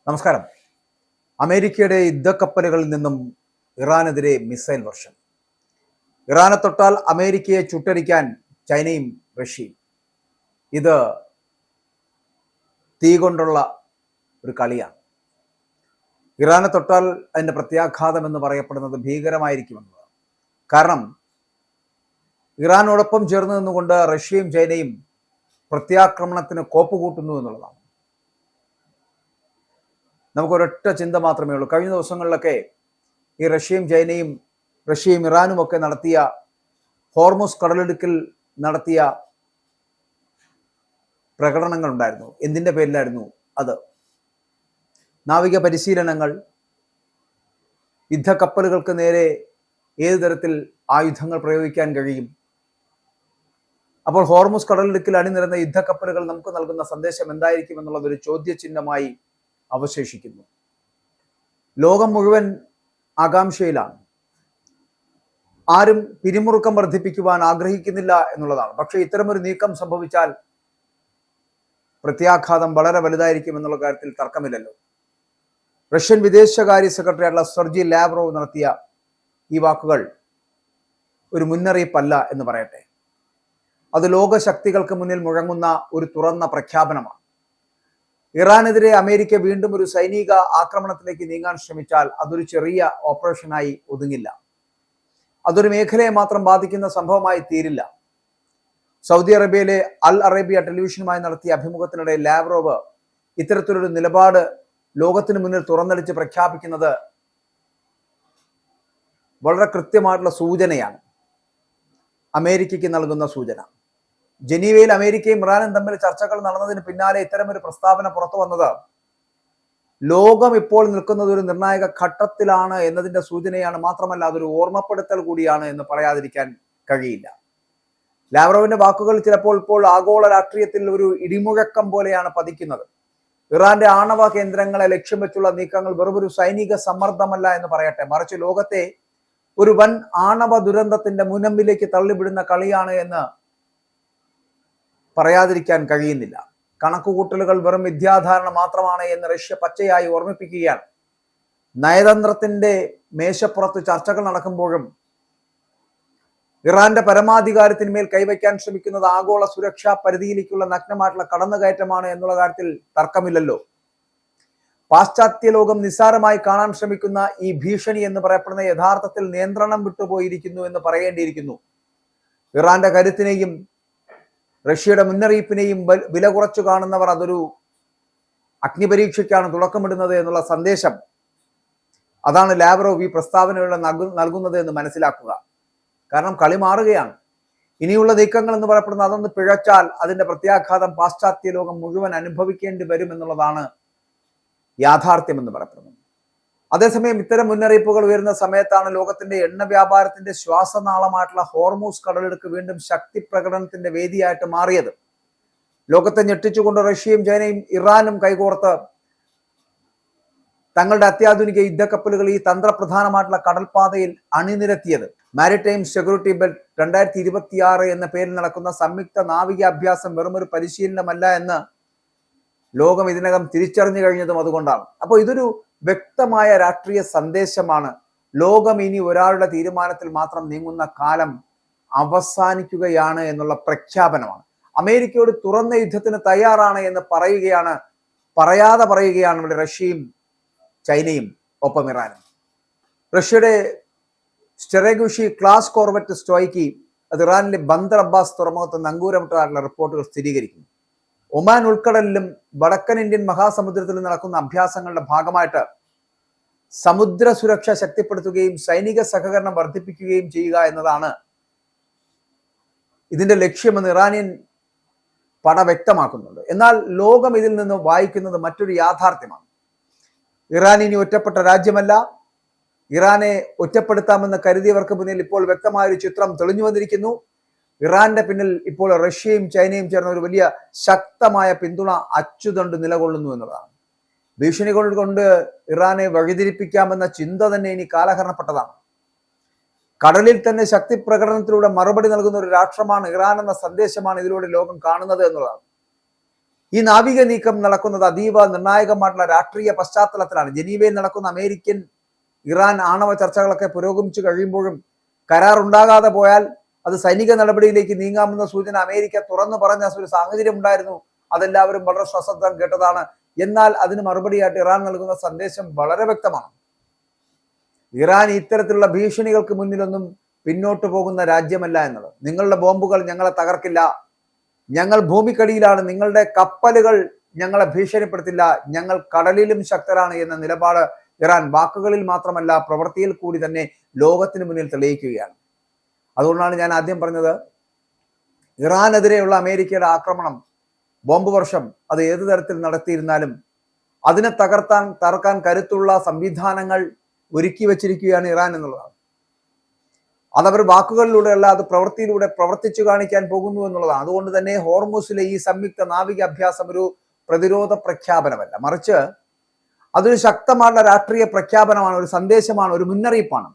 നമസ്കാരം. അമേരിക്കയുടെ യുദ്ധക്കപ്പലുകളിൽ നിന്നും ഇറാനെതിരെ മിസൈൽ വർഷം. ഇറാനെ തൊട്ടാൽ അമേരിക്കയെ ചുട്ടരിക്കാൻ ചൈനയും റഷ്യയും. ഇത് തീ കൊണ്ടുള്ള ഒരു കളിയാണ്. ഇറാനെ തൊട്ടാൽ അതിൻ്റെ പ്രത്യാഘാതം എന്ന് പറയപ്പെടുന്നത് ഭീകരമായിരിക്കുമെന്നതാണ്. കാരണം ഇറാനോടൊപ്പം ചേർന്ന് നിന്നുകൊണ്ട് റഷ്യയും ചൈനയും പ്രത്യാക്രമണത്തിന് കോപ്പ് കൂട്ടുന്നു എന്നുള്ളതാണ്. നമുക്കൊരൊറ്റ ചിന്ത മാത്രമേ ഉള്ളൂ. കഴിഞ്ഞ ദിവസങ്ങളിലൊക്കെ ഈ റഷ്യയും ഇറാനും ഒക്കെ നടത്തിയ ഹോർമുസ് കടലിടുക്കിൽ നടത്തിയ പ്രകടനങ്ങൾ ഉണ്ടായിരുന്നു. എന്തിൻ്റെ പേരിലായിരുന്നു അത്? നാവിക പരിശീലനങ്ങൾ, യുദ്ധക്കപ്പലുകൾക്ക് നേരെ ഏതു തരത്തിൽ ആയുധങ്ങൾ പ്രയോഗിക്കാൻ കഴിയും. അപ്പോൾ ഹോർമുസ് കടലിടുക്കിൽ അണിനിരന്ന യുദ്ധക്കപ്പലുകൾ നമുക്ക് നൽകുന്ന സന്ദേശം എന്തായിരിക്കും എന്നുള്ളതൊരു ചോദ്യചിഹ്നമായി അവശേഷിക്കുന്നു. ലോകം മുഴുവൻ ആകാംക്ഷയിലാണ്. ആരും പിരിമുറുക്കം വർദ്ധിപ്പിക്കുവാൻ ആഗ്രഹിക്കുന്നില്ല എന്നുള്ളതാണ്. പക്ഷേ ഇത്തരമൊരു നീക്കം സംഭവിച്ചാൽ പ്രത്യാഘാതം വളരെ വലുതായിരിക്കും എന്നുള്ള കാര്യത്തിൽ തർക്കമില്ലല്ലോ. റഷ്യൻ വിദേശകാര്യ സെക്രട്ടറി ആയിട്ടുള്ള സെർജി ലാവ്റോവ് നടത്തിയ ഈ വാക്കുകൾ ഒരു മുന്നറിയിപ്പല്ല എന്ന് പറയട്ടെ. അത് ലോകശക്തികൾക്ക് മുന്നിൽ മുഴങ്ങുന്ന ഒരു തുറന്ന പ്രഖ്യാപനമാണ്. ഇറാനെതിരെ അമേരിക്ക വീണ്ടും ഒരു സൈനിക ആക്രമണത്തിലേക്ക് നീങ്ങാൻ ശ്രമിച്ചാൽ അതൊരു ചെറിയ ഓപ്പറേഷനായി ഒതുങ്ങില്ല. അതൊരു മേഖലയെ മാത്രം ബാധിക്കുന്ന സംഭവമായി തീരില്ല. സൗദി അറേബ്യയിലെ അൽ അറേബ്യ ടെലിവിഷനുമായി നടത്തിയ അഭിമുഖത്തിനിടെ ലാവ്റോവ് ഇത്തരത്തിലൊരു നിലപാട് ലോകത്തിന് മുന്നിൽ തുറന്നടിച്ച് പ്രഖ്യാപിക്കുന്നത് വളരെ കൃത്യമായിട്ടുള്ള സൂചനയാണ്. അമേരിക്കയ്ക്ക് നൽകുന്ന സൂചന. ജനീവയിൽ അമേരിക്കയും ഇറാനും തമ്മിൽ ചർച്ചകൾ നടന്നതിന് പിന്നാലെ ഇത്തരമൊരു പ്രസ്താവന പുറത്തു വന്നത് ലോകം ഇപ്പോൾ നിൽക്കുന്നത് ഒരു നിർണായക ഘട്ടത്തിലാണ് എന്നതിന്റെ സൂചനയാണ്. മാത്രമല്ല അതൊരു ഓർമ്മപ്പെടുത്തൽ കൂടിയാണ് എന്ന് പറയാതിരിക്കാൻ കഴിയില്ല. ലാവ്റോവിന്റെ വാക്കുകൾ ചിലപ്പോൾ ഇപ്പോൾ ആഗോള രാഷ്ട്രീയത്തിൽ ഒരു ഇടിമുഴക്കം പോലെയാണ് പതിക്കുന്നത്. ഇറാന്റെ ആണവ കേന്ദ്രങ്ങളെ ലക്ഷ്യം വെച്ചുള്ള നീക്കങ്ങൾ വെറുമൊരു സൈനിക സമ്മർദ്ദമല്ല എന്ന് പറയട്ടെ, മറിച്ച് ലോകത്തെ ഒരു വൻ ആണവ ദുരന്തത്തിന്റെ മുനമ്പിലേക്ക് തള്ളിവിടുന്ന കളിയാണ് എന്ന് പറയാതിരിക്കാൻ കഴിയുന്നില്ല. കണക്കുകൂട്ടലുകൾ വെറും മിഥ്യാധാരണ മാത്രമാണ് എന്ന് റഷ്യ പച്ചയായി ഓർമ്മിപ്പിക്കുകയാണ്. നയതന്ത്രത്തിന്റെ മേശപ്പുറത്ത് ചർച്ചകൾ നടക്കുമ്പോഴും ഇറാന്റെ പരമാധികാരത്തിന്മേൽ കൈവയ്ക്കാൻ ശ്രമിക്കുന്നത് ആഗോള സുരക്ഷാ പരിധിയിലേക്കുള്ള നഗ്നമായിട്ടുള്ള കടന്നുകയറ്റമാണ് എന്നുള്ള കാര്യത്തിൽ തർക്കമില്ലല്ലോ. പാശ്ചാത്യ ലോകം നിസ്സാരമായി കാണാൻ ശ്രമിക്കുന്ന ഈ ഭീഷണി എന്ന് പറയപ്പെടുന്ന യഥാർത്ഥത്തിൽ നിയന്ത്രണം വിട്ടുപോയിരിക്കുന്നു എന്ന് പറയേണ്ടിയിരിക്കുന്നു. ഇറാന്റെ കരുത്തിനെയും റഷ്യയുടെ മുന്നറിയിപ്പിനെയും വില കുറച്ചു കാണുന്നവർ അതൊരു അഗ്നിപരീക്ഷയ്ക്കാണ് തുടക്കമിടുന്നത് എന്നുള്ള സന്ദേശം അതാണ് ലാവ്റോവ് ഈ പ്രസ്താവനയുടെ നൽകുന്നത് എന്ന് മനസ്സിലാക്കുക. കാരണം കളി മാറുകയാണ്. ഇനിയുള്ള നീക്കങ്ങൾ എന്ന് പറയപ്പെടുന്ന അതൊന്ന് പിഴച്ചാൽ അതിന്റെ പ്രത്യാഘാതം പാശ്ചാത്യ ലോകം മുഴുവൻ അനുഭവിക്കേണ്ടി വരും എന്നുള്ളതാണ് യാഥാർത്ഥ്യം എന്ന് പറയപ്പെടുന്നത്. അതേസമയം ഇത്തരം മുന്നറിയിപ്പുകൾ ഉയരുന്ന സമയത്താണ് ലോകത്തിന്റെ എണ്ണ വ്യാപാരത്തിന്റെ ശ്വാസനാളമായിട്ടുള്ള ഹോർമൂസ് കടലിടുക്ക് വീണ്ടും ശക്തി പ്രകടനത്തിന്റെ വേദിയായിട്ട് മാറിയത്. ലോകത്തെ ഞെട്ടിച്ചുകൊണ്ട് റഷ്യയും ചൈനയും ഇറാനും കൈകോർത്ത് തങ്ങളുടെ അത്യാധുനിക യുദ്ധക്കപ്പലുകൾ ഈ തന്ത്രപ്രധാനമായിട്ടുള്ള കടൽപാതയിൽ അണിനിരത്തിയത്. മാരിടൈം സെക്യൂരിറ്റി ബെൽറ്റ് 2026 എന്ന പേരിൽ നടക്കുന്ന സംയുക്ത നാവിക അഭ്യാസം വെറുമൊരു പരിശീലനമല്ല എന്ന് ലോകം ഇതിനകം തിരിച്ചറിഞ്ഞു കഴിഞ്ഞതും അതുകൊണ്ടാണ്. അപ്പോൾ ഇതൊരു വ്യക്തമായ രാഷ്ട്രീയ സന്ദേശമാണ്. ലോകം ഇനി ഒരാളുടെ തീരുമാനത്തിൽ മാത്രം നീങ്ങുന്ന കാലം അവസാനിക്കുകയാണ് എന്നുള്ള പ്രഖ്യാപനമാണ്. അമേരിക്കയോട് തുറന്ന യുദ്ധത്തിന് തയ്യാറാണ് എന്ന് പറയാതെ പറയുകയാണ് ഇവിടെ റഷ്യയും ചൈനയും ഒപ്പം ഇറാനും. റഷ്യയുടെ സ്റ്റെറഗുഷി ക്ലാസ് കോർവെറ്റ് സ്റ്റോയ്ക്ക് അത് ഇറാനിലെ ബന്ദർ അബ്ബാസ് തുറമുഖത്ത് നങ്കൂരമിട്ടതായിട്ടുള്ള റിപ്പോർട്ടുകൾ സ്ഥിരീകരിക്കുന്നു. ഒമാൻ ഉൾക്കടലിലും വടക്കൻ ഇന്ത്യൻ മഹാസമുദ്രത്തിലും നടക്കുന്ന അഭ്യാസങ്ങളുടെ ഭാഗമായിട്ട് സമുദ്ര സുരക്ഷ ശക്തിപ്പെടുത്തുകയും സൈനിക സഹകരണം വർദ്ധിപ്പിക്കുകയും ചെയ്യുക എന്നതാണ് ഇതിന്റെ ലക്ഷ്യമെന്ന് ഇറാനിയൻ പട വ്യക്തമാക്കുന്നുണ്ട്. എന്നാൽ ലോകം ഇതിൽ നിന്ന് വായിക്കുന്നത് മറ്റൊരു യാഥാർത്ഥ്യമാണ്. ഇറാൻ ഇനി ഒറ്റപ്പെട്ട രാജ്യമല്ല. ഇറാനെ ഒറ്റപ്പെടുത്താമെന്ന് കരുതിയവർക്ക് മുന്നിൽ ഇപ്പോൾ വ്യക്തമായൊരു ചിത്രം തെളിഞ്ഞു വന്നിരിക്കുന്നു. ഇറാന്റെ പിന്നിൽ ഇപ്പോൾ റഷ്യയും ചൈനയും ചേർന്ന ഒരു വലിയ ശക്തമായ പിന്തുണ അച്ചുതണ്ട് നിലകൊള്ളുന്നു എന്നതാണ്. ഭീഷണികൾ കൊണ്ട് ഇറാനെ വഴിതിരിപ്പിക്കാമെന്ന ചിന്ത തന്നെ ഇനി കാലഹരണപ്പെട്ടതാണ്. കടലിൽ തന്നെ ശക്തി പ്രകടനത്തിലൂടെ മറുപടി നൽകുന്ന ഒരു രാഷ്ട്രമാണ് ഇറാൻ എന്ന സന്ദേശമാണ് ഇതിലൂടെ ലോകം കാണുന്നത് എന്നുള്ളതാണ്. ഈ നാവിക നീക്കം നടക്കുന്നത് അതീവ നിർണായകമായിട്ടുള്ള രാഷ്ട്രീയ പശ്ചാത്തലത്തിലാണ്. ജനീവയിൽ നടക്കുന്ന അമേരിക്കൻ ഇറാൻ ആണവ ചർച്ചകളൊക്കെ പുരോഗമിച്ചു കഴിയുമ്പോഴും കരാർ ഉണ്ടാകാതെ പോയാൽ അത് സൈനിക നടപടിയിലേക്ക് നീങ്ങാമെന്ന സൂചന അമേരിക്ക തുറന്നു പറഞ്ഞ ഒരു സാഹചര്യം ഉണ്ടായിരുന്നു. അതെല്ലാവരും വളരെ സശ്രദ്ധം കേട്ടതാണ്. എന്നാൽ അതിന് മറുപടിയായിട്ട് ഇറാൻ നൽകുന്ന സന്ദേശം വളരെ വ്യക്തമാണ്. ഇറാൻ ഇത്തരത്തിലുള്ള ഭീഷണികൾക്ക് മുന്നിലൊന്നും പിന്നോട്ട് പോകുന്ന രാജ്യമല്ല എന്നത്. നിങ്ങളുടെ ബോംബുകൾ ഞങ്ങളെ തകർക്കില്ല, ഞങ്ങൾ ഭൂമിക്കടിയിലാണ്, നിങ്ങളുടെ കപ്പലുകൾ ഞങ്ങളെ ഭീഷണിപ്പെടുത്തില്ല, ഞങ്ങൾ കടലിലും ശക്തരാണ് എന്ന നിലപാട് ഇറാൻ വാക്കുകളിൽ മാത്രമല്ല പ്രവൃത്തിയിൽ കൂടി തന്നെ ലോകത്തിന് മുന്നിൽ തെളിയിക്കുകയാണ്. അതുകൊണ്ടാണ് ഞാൻ ആദ്യം പറഞ്ഞത്, ഇറാനെതിരെയുള്ള അമേരിക്കയുടെ ആക്രമണം, ബോംബ് വർഷം അത് ഏതു തരത്തിൽ നടത്തിയിരുന്നാലും അതിനെ തകർക്കാൻ കരുത്തുള്ള സംവിധാനങ്ങൾ ഒരുക്കി വെച്ചിരിക്കുകയാണ് ഇറാൻ എന്നുള്ളതാണ്. അതവർ വാക്കുകളിലൂടെ അല്ല, അത് പ്രവൃത്തിയിലൂടെ പ്രവർത്തിച്ചു കാണിക്കാൻ പോകുന്നു എന്നുള്ളതാണ്. അതുകൊണ്ട് തന്നെ ഹോർമുസിലെ ഈ സംയുക്ത നാവിക അഭ്യാസം ഒരു പ്രതിരോധ പ്രഖ്യാപനമല്ല, മറിച്ച് അതൊരു ശക്തമായ രാഷ്ട്രീയ പ്രഖ്യാപനമാണ്, ഒരു സന്ദേശമാണ്, ഒരു മുന്നറിയിപ്പാണ്.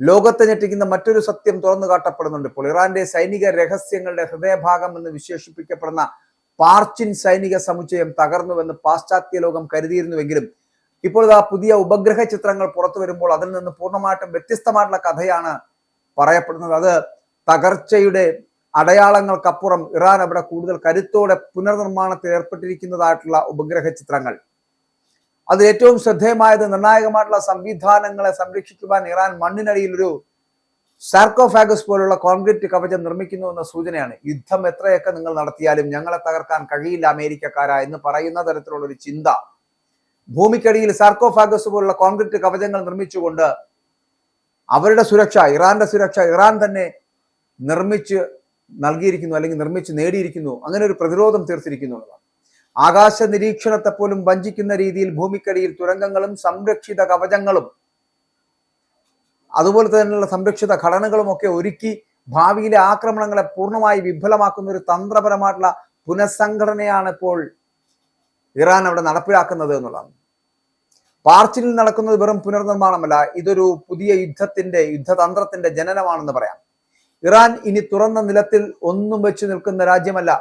ലോകത്തെ ഞെട്ടിക്കുന്ന മറ്റൊരു സത്യം തുറന്നു കാട്ടപ്പെടുന്നുണ്ട്. ഇപ്പോൾ ഇറാന്റെ സൈനിക രഹസ്യങ്ങളുടെ ഹൃദയഭാഗം എന്ന് വിശേഷിപ്പിക്കപ്പെടുന്ന പാർച്ചിൻ സൈനിക സമുച്ചയം തകർന്നുവെന്ന് പാശ്ചാത്യ ലോകം കരുതിയിരുന്നുവെങ്കിലും ഇപ്പോൾ ആ പുതിയ ഉപഗ്രഹ ചിത്രങ്ങൾ പുറത്തു വരുമ്പോൾ അതിൽ നിന്ന് പൂർണ്ണമായിട്ടും വ്യത്യസ്തമായിട്ടുള്ള കഥയാണ് പറയപ്പെടുന്നത്. അത് തകർച്ചയുടെ അടയാളങ്ങൾക്കപ്പുറം ഇറാൻ അവിടെ കൂടുതൽ കരുത്തോടെ പുനർനിർമ്മാണത്തിൽ ഏർപ്പെട്ടിരിക്കുന്നതായിട്ടുള്ള ഉപഗ്രഹ ചിത്രങ്ങൾ. അത് ഏറ്റവും ശ്രദ്ധേയമായത് നിർണായകമായിട്ടുള്ള സംവിധാനങ്ങളെ സംരക്ഷിക്കുവാൻ ഇറാൻ മണ്ണിനടിയിൽ ഒരു സാർക്കോഫാഗസ് പോലുള്ള കോൺക്രീറ്റ് കവചം നിർമ്മിക്കുന്നു എന്ന സൂചനയാണ്. യുദ്ധം എത്രയൊക്കെ നിങ്ങൾ നടത്തിയാലും ഞങ്ങളെ തകർക്കാൻ കഴിയില്ല അമേരിക്കക്കാര എന്ന് പറയുന്ന തരത്തിലുള്ള ഒരു ചിന്ത. ഭൂമിക്കടിയിൽ സാർക്കോഫാഗസ് പോലുള്ള കോൺക്രീറ്റ് കവചങ്ങൾ നിർമ്മിച്ചുകൊണ്ട് അവരുടെ സുരക്ഷ, ഇറാന്റെ സുരക്ഷ ഇറാൻ തന്നെ നിർമ്മിച്ച് നൽകിയിരിക്കുന്നു, അല്ലെങ്കിൽ നിർമ്മിച്ച് നേടിയിരിക്കുന്നു. അങ്ങനെ ഒരു പ്രതിരോധം തീർത്തിരിക്കുന്നു. ആകാശ നിരീക്ഷണത്തെ പോലും വഞ്ചിക്കുന്ന രീതിയിൽ ഭൂമിക്കടിയിൽ തുരങ്കങ്ങളും സംരക്ഷിത കവചങ്ങളും അതുപോലെ തന്നെയുള്ള സംരക്ഷിത ഘടനകളും ഒക്കെ ഒരുക്കി ഭാവിയിലെ ആക്രമണങ്ങളെ പൂർണ്ണമായി വിഫലമാക്കുന്ന ഒരു തന്ത്രപരമായിട്ടുള്ള പുനഃസംഘടനയാണ് ഇപ്പോൾ ഇറാൻ അവിടെ നടപ്പിലാക്കുന്നത് എന്നുള്ളതാണ്. പാർച്ചിനിൽ നടക്കുന്നത് വെറും പുനർനിർമ്മാണമല്ല, ഇതൊരു പുതിയ യുദ്ധതന്ത്രത്തിന്റെ ജനനമാണെന്ന് പറയാം. ഇറാൻ ഇനി തുറന്ന നിലത്തിൽ ഒന്നും വെച്ച് നിൽക്കുന്ന രാജ്യമല്ല.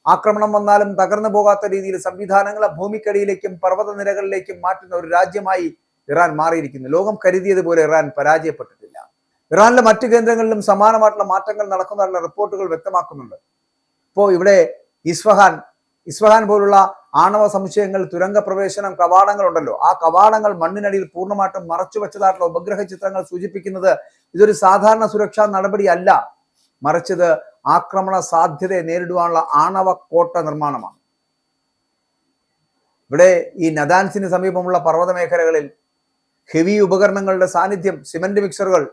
ആക്രമണം വന്നാലും തകർന്നു പോകാത്ത രീതിയിൽ സംവിധാനങ്ങളെ ഭൂമിക്കടിയിലേക്കും പർവ്വത നിരകളിലേക്കും മാറ്റുന്ന ഒരു രാജ്യമായി ഇറാൻ മാറിയിരിക്കുന്നു. ലോകം കരുതിയതുപോലെ ഇറാൻ പരാജയപ്പെട്ടിട്ടില്ല. ഇറാനിലെ മറ്റു കേന്ദ്രങ്ങളിലും സമാനമായിട്ടുള്ള മാറ്റങ്ങൾ നടക്കുന്നതായുള്ള റിപ്പോർട്ടുകൾ വ്യക്തമാക്കുന്നുണ്ട്. ഇപ്പോൾ ഇവിടെ ഇസ്ഫഹാൻ പോലുള്ള ആണവ സമുച്ചയങ്ങൾ, തുരങ്ക പ്രവേശനം, കവാടങ്ങൾ ഉണ്ടല്ലോ, ആ കവാടങ്ങൾ മണ്ണിനടിയിൽ പൂർണ്ണമായിട്ടും മറച്ചു വെച്ചതായിട്ടുള്ള ഉപഗ്രഹ ചിത്രങ്ങൾ സൂചിപ്പിക്കുന്നത് ഇതൊരു സാധാരണ സുരക്ഷാ നടപടിയല്ല, മറിച്ചത് ആക്രമണ സാധ്യതയെ നേരിടുവാനുള്ള ആണവ കോട്ട നിർമ്മാണമാണ്. ഇവിടെ ഈ നദാൻസിന് സമീപമുള്ള പർവ്വത മേഖലകളിൽ ഹെവി ഉപകരണങ്ങളുടെ സാന്നിധ്യം, സിമന്റ് മിക്സറുകൾ,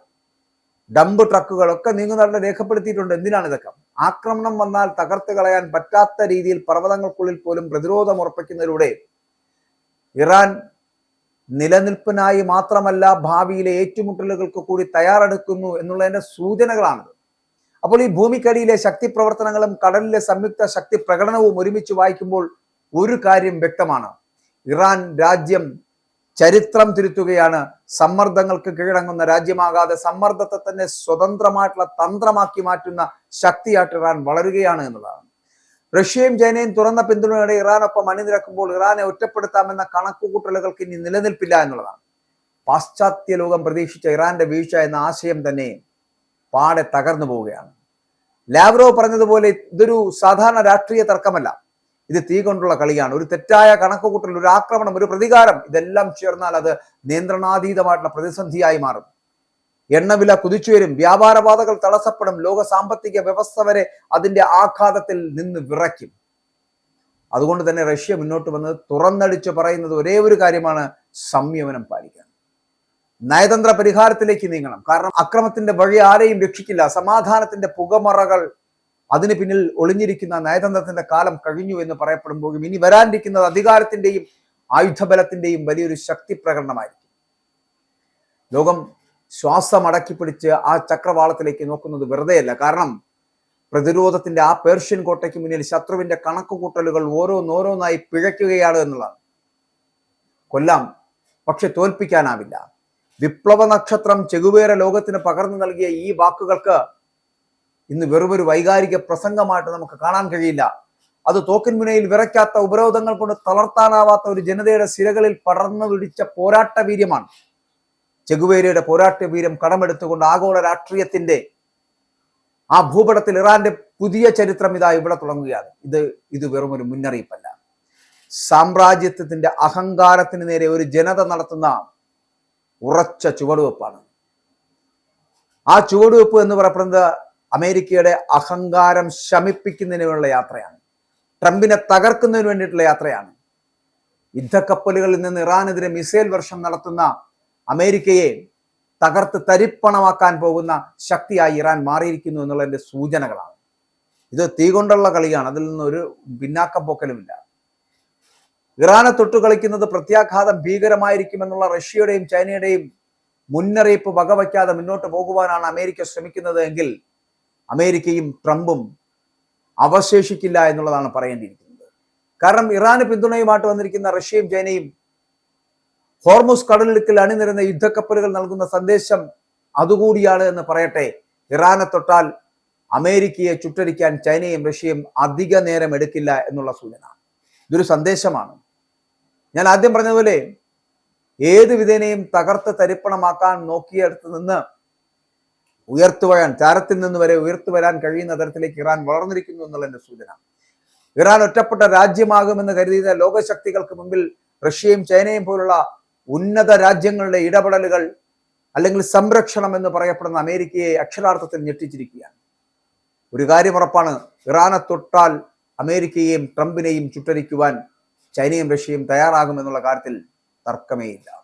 ഡംപ് ട്രക്കുകൾ ഒക്കെ നീങ്ങുന്നതായിട്ട് രേഖപ്പെടുത്തിയിട്ടുണ്ട്. എന്തിനാണ് ഇതൊക്കെ? ആക്രമണം വന്നാൽ തകർത്ത് കളയാൻ പറ്റാത്ത രീതിയിൽ പർവ്വതങ്ങൾക്കുള്ളിൽ പോലും പ്രതിരോധം ഉറപ്പിക്കുന്നതിലൂടെ ഇറാൻ നിലനിൽപ്പിനായി മാത്രമല്ല ഭാവിയിലെ ഏറ്റുമുട്ടലുകൾക്ക് കൂടി തയ്യാറെടുക്കുന്നു എന്നുള്ളതിന്റെ സൂചനകളാണിത്. അപ്പോൾ ഈ ഭൂമിക്കടിയിലെ ശക്തി പ്രവർത്തനങ്ങളും കടലിലെ സംയുക്ത ശക്തി പ്രകടനവും ഒരുമിച്ച് വായിക്കുമ്പോൾ ഒരു കാര്യം വ്യക്തമാണ്: ഇറാൻ രാജ്യം ചരിത്രം തിരുത്തുകയാണ്. സമ്മർദ്ദങ്ങൾക്ക് കീഴടങ്ങുന്ന രാജ്യമാകാതെ സമ്മർദ്ദത്തെ തന്നെ സ്വതന്ത്രമായിട്ടുള്ള തന്ത്രമാക്കി മാറ്റുന്ന ശക്തിയായിട്ട് ഇറാൻ വളരുകയാണ് എന്നുള്ളതാണ്. റഷ്യയും ചൈനയും തുറന്ന പിന്തുണയോടെ ഇറാനൊപ്പം അണിനിരക്കുമ്പോൾ ഇറാനെ ഒറ്റപ്പെടുത്താമെന്ന കണക്കുകൂട്ടലുകൾക്ക് ഇനി നിലനിൽപ്പില്ല എന്നുള്ളതാണ്. പാശ്ചാത്യ ലോകം പ്രതീക്ഷിച്ച ഇറാന്റെ വീഴ്ച എന്ന ആശയം തന്നെ പാടെ തകർന്നു പോവുകയാണ്. ലാവ്റോവ് പറഞ്ഞതുപോലെ ഇതൊരു സാധാരണ രാഷ്ട്രീയ തർക്കമല്ല, ഇത് തീ കൊണ്ടുള്ള കളിയാണ്. ഒരു തെറ്റായ കണക്കുകൂട്ടൽ, ഒരു ആക്രമണം, ഒരു പ്രതികാരം, ഇതെല്ലാം ചേർന്നാൽ അത് നിയന്ത്രണാതീതമായിട്ടുള്ള പ്രതിസന്ധിയായി മാറും. എണ്ണവില കുതിച്ചുവരും, വ്യാപാരപാതകൾ തടസ്സപ്പെടും, ലോക സാമ്പത്തിക വ്യവസ്ഥ വരെ അതിന്റെ ആഘാതത്തിൽ നിന്ന് വിറയ്ക്കും. അതുകൊണ്ട് തന്നെ റഷ്യ മുന്നോട്ട് വന്ന് തുറന്നടിച്ച് പറയുന്നത് ഒരേ ഒരു കാര്യമാണ്: സംയമനം പാലിക്കണം, നയതന്ത്ര പരിഹാരത്തിലേക്ക് നീങ്ങണം. കാരണം അക്രമത്തിന്റെ വഴി ആരെയും രക്ഷിക്കില്ല. സമാധാനത്തിന്റെ പുകമറകൾ, അതിന് പിന്നിൽ ഒളിഞ്ഞിരിക്കുന്ന നയതന്ത്രത്തിന്റെ കാലം കഴിഞ്ഞു എന്ന് പറയപ്പെടുമ്പോഴും ഇനി വരാനിരിക്കുന്നത് അധികാരത്തിന്റെയും ആയുധബലത്തിന്റെയും വലിയൊരു ശക്തി പ്രകടനമായിരിക്കും. ലോകം ശ്വാസം അടക്കി പിടിച്ച് ആ ചക്രവാളത്തിലേക്ക് നോക്കുന്നത് വെറുതെയല്ല. കാരണം പ്രതിരോധത്തിന്റെ ആ പേർഷ്യൻ കോട്ടയ്ക്ക് മുന്നിൽ ശത്രുവിന്റെ കണക്കുകൂട്ടലുകൾ ഓരോന്നോരോന്നായി പിഴയ്ക്കുകയാണ് എന്നുള്ളതാണ്. കൊല്ലാം, പക്ഷെ തോൽപ്പിക്കാനാവില്ല. വിപ്ലവ നക്ഷത്രം ചെഗുവേര ലോകത്തിന് പകർന്നു നൽകിയ ഈ വാക്കുകൾക്ക് ഇന്ന് വെറുമൊരു വൈകാരിക പ്രസംഗമായിട്ട് നമുക്ക് കാണാൻ കഴിയില്ല. അത് തോക്കിൻ മുനയിൽ വിറയ്ക്കാത്ത ഉപരോധങ്ങൾ കൊണ്ട് തളർത്താനാവാത്ത ഒരു ജനതയുടെ സിരകളിൽ പടർന്നു പിടിച്ച പോരാട്ട വീര്യമാണ്. ചെഗുവേരയുടെ പോരാട്ട വീര്യം കടമെടുത്തുകൊണ്ട് ആഗോള രാഷ്ട്രീയത്തിന്റെ ആ ഭൂപടത്തിൽ ഇറാന്റെ പുതിയ ചരിത്രം ഇതാ ഇവിടെ തുടങ്ങുകയാണ്. ഇത് വെറും ഒരു മുന്നറിയിപ്പല്ല. സാമ്രാജ്യത്വത്തിന്റെ അഹങ്കാരത്തിന് നേരെ ഒരു ജനത നടത്തുന്ന ഉറച്ച ചുവടുവെപ്പാണ്. ആ ചുവടുവെപ്പ് എന്ന് പറയപ്പെടുന്നത് അമേരിക്കയുടെ അഹങ്കാരം ശമിപ്പിക്കുന്നതിനുള്ള യാത്രയാണ്. ട്രംപിനെ തകർക്കുന്നതിന് വേണ്ടിയിട്ടുള്ള യാത്രയാണ്. യുദ്ധക്കപ്പലുകളിൽ നിന്ന് ഇറാനെതിരെ മിസൈൽ വർഷം നടത്തുന്ന അമേരിക്കയെ തകർത്ത് തരിപ്പണമാക്കാൻ പോകുന്ന ശക്തിയായി ഇറാൻ മാറിയിരിക്കുന്നു എന്നുള്ളതിന്റെ സൂചനകളാണ്. ഇത് തീ കൊണ്ടുള്ള കളിയാണ്. അതിൽ നിന്നൊരു പിന്നാക്കം പോക്കലുമില്ല. ഇറാനെ തൊട്ടു കളിക്കുന്നത് പ്രത്യാഘാതം ഭീകരമായിരിക്കുമെന്നുള്ള റഷ്യയുടെയും ചൈനയുടെയും മുന്നറിയിപ്പ് വകവയ്ക്കാതെ മുന്നോട്ട് പോകുവാനാണ് അമേരിക്ക ശ്രമിക്കുന്നത് എങ്കിൽ അമേരിക്കയും ട്രംപും അവശേഷിക്കില്ല എന്നുള്ളതാണ് പറയേണ്ടിയിരിക്കുന്നത്. കാരണം ഇറാന് പിന്തുണയുമായിട്ട് വന്നിരിക്കുന്ന റഷ്യയും ചൈനയും ഹോർമുസ് കടലിടുക്കിൽ അണിനിരുന്ന യുദ്ധക്കപ്പലുകൾ നൽകുന്ന സന്ദേശം അതുകൂടിയാണ് എന്ന് പറയട്ടെ. ഇറാനെ തൊട്ടാൽ അമേരിക്കയെ ചുട്ടരിക്കാൻ ചൈനയും റഷ്യയും അധിക നേരം എടുക്കില്ല എന്നുള്ള സൂചന. ഇതൊരു സന്ദേശമാണ്. ഞാൻ ആദ്യം പറഞ്ഞതുപോലെ ഏത് വിധേനയും തകർത്ത് തരിപ്പണമാക്കാൻ നോക്കിയെടുത്ത് നിന്ന് ചാരത്തിൽ നിന്ന് വരെ ഉയർത്തു വരാൻ കഴിയുന്ന തരത്തിലേക്ക് ഇറാൻ വളർന്നിരിക്കുന്നു എന്നുള്ളതിന്റെ സൂചന. ഇറാൻ ഒറ്റപ്പെട്ട രാജ്യമാകുമെന്ന് കരുതിയ ലോകശക്തികൾക്ക് മുമ്പിൽ റഷ്യയും ചൈനയും പോലുള്ള ഉന്നത രാജ്യങ്ങളുടെ ഇടപെടലുകൾ അല്ലെങ്കിൽ സംരക്ഷണം എന്ന് പറയപ്പെടുന്ന അമേരിക്കയെ അക്ഷരാർത്ഥത്തിൽ ഞെട്ടിച്ചിരിക്കുകയാണ്. ഒരു കാര്യം ഉറപ്പാണ്, ഇറാനെ തൊട്ടാൽ അമേരിക്കയെയും ട്രംപിനെയും ചുട്ടരിക്കുവാൻ ചൈനയും റഷ്യയും തയ്യാറാകുമെന്നുള്ള കാര്യത്തിൽ തർക്കമേയില്ല.